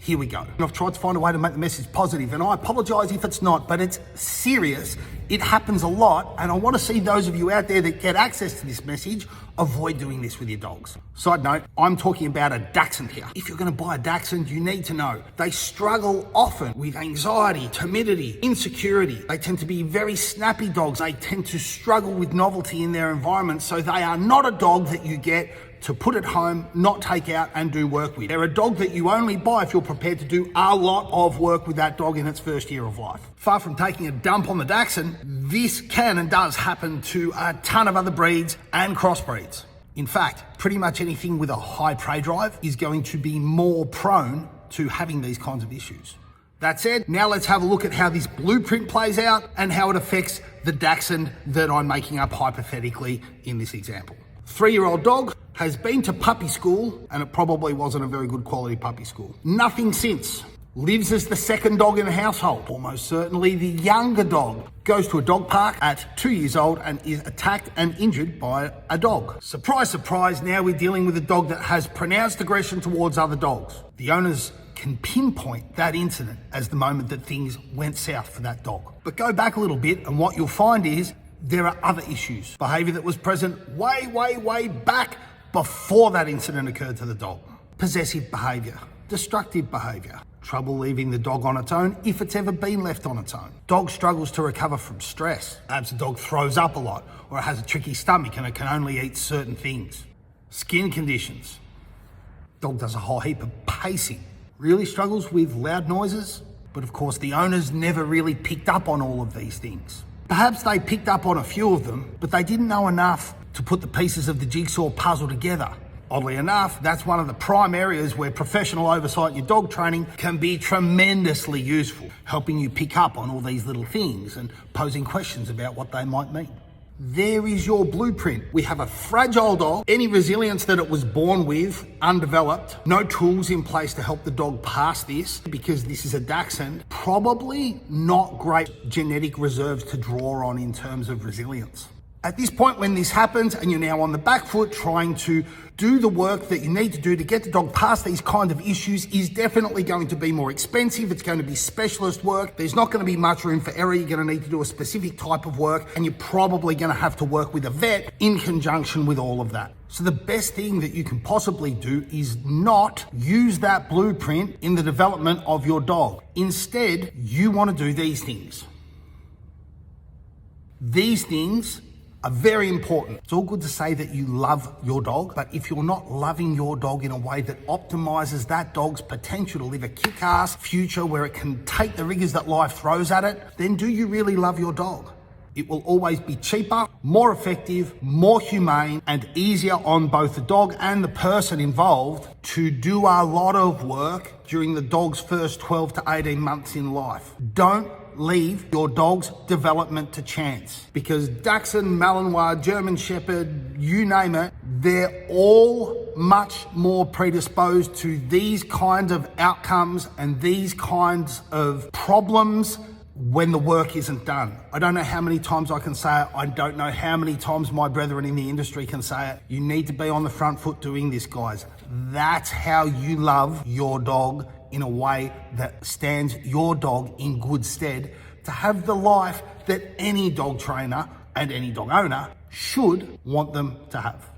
Here we go. And I've tried to find a way to make the message positive, and I apologize if it's not, but it's serious. It happens a lot, and I want to see those of you out there that get access to this message avoid doing this with your dogs. Side note, I'm talking about a Dachshund here. If you're going to buy a Dachshund, you need to know they struggle often with anxiety, timidity, insecurity. They tend to be very snappy dogs. They tend to struggle with novelty in their environment, so they are not a dog that you get to put at home, not take out and do work with. They're a dog that you only buy if you're prepared to do a lot of work with that dog in its first year of life. Far from taking a dump on the Dachshund, this can and does happen to a ton of other breeds and crossbreeds. In fact, pretty much anything with a high prey drive is going to be more prone to having these kinds of issues. That said, now let's have a look at how this blueprint plays out and how it affects the Dachshund that I'm making up hypothetically in this example. 3-year-old dog has been to puppy school, and it probably wasn't a very good quality puppy school. Nothing since. Lives as the second dog in the household. Almost certainly the younger dog. Goes to a dog park at 2 years old and is attacked and injured by a dog. Surprise, surprise, now we're dealing with a dog that has pronounced aggression towards other dogs. The owners can pinpoint that incident as the moment that things went south for that dog. But go back a little bit, and what you'll find is there are other issues. Behavior that was present way back before that incident occurred to the dog. Possessive behavior, destructive behavior, trouble leaving the dog on its own if it's ever been left on its own. Dog struggles to recover from stress. Perhaps the dog throws up a lot, or it has a tricky stomach and it can only eat certain things. Skin conditions. Dog does a whole heap of pacing. Really struggles with loud noises, but of course the owners never really picked up on all of these things. Perhaps they picked up on a few of them, but they didn't know enough to put the pieces of the jigsaw puzzle together. Oddly enough, that's one of the prime areas where professional oversight in your dog training can be tremendously useful, helping you pick up on all these little things and posing questions about what they might mean. There is your blueprint. We have a fragile dog, any resilience that it was born with, undeveloped, no tools in place to help the dog pass this, because this is a Dachshund, probably not great genetic reserves to draw on in terms of resilience. At this point when this happens and you're now on the back foot trying to do the work that you need to do to get the dog past these kind of issues is definitely going to be more expensive. It's going to be specialist work. There's not going to be much room for error. You're going to need to do a specific type of work, and you're probably going to have to work with a vet in conjunction with all of that. So the best thing that you can possibly do is not use that blueprint in the development of your dog. Instead, you want to do these things. These things are very important. It's all good to say that you love your dog, but if you're not loving your dog in a way that optimizes that dog's potential to live a kick-ass future where it can take the rigors that life throws at it, then do you really love your dog? It will always be cheaper, more effective, more humane, and easier on both the dog and the person involved to do a lot of work during the dog's first 12 to 18 months in life. Don't leave your dog's development to chance, because Dachshund, Malinois, German Shepherd, you name it, they're all much more predisposed to these kinds of outcomes and these kinds of problems when the work isn't done. I don't know how many times I can say it. I don't know how many times my brethren in the industry can say it. You need to be on the front foot doing this, guys. That's how you love your dog in a way that stands your dog in good stead to have the life that any dog trainer and any dog owner should want them to have.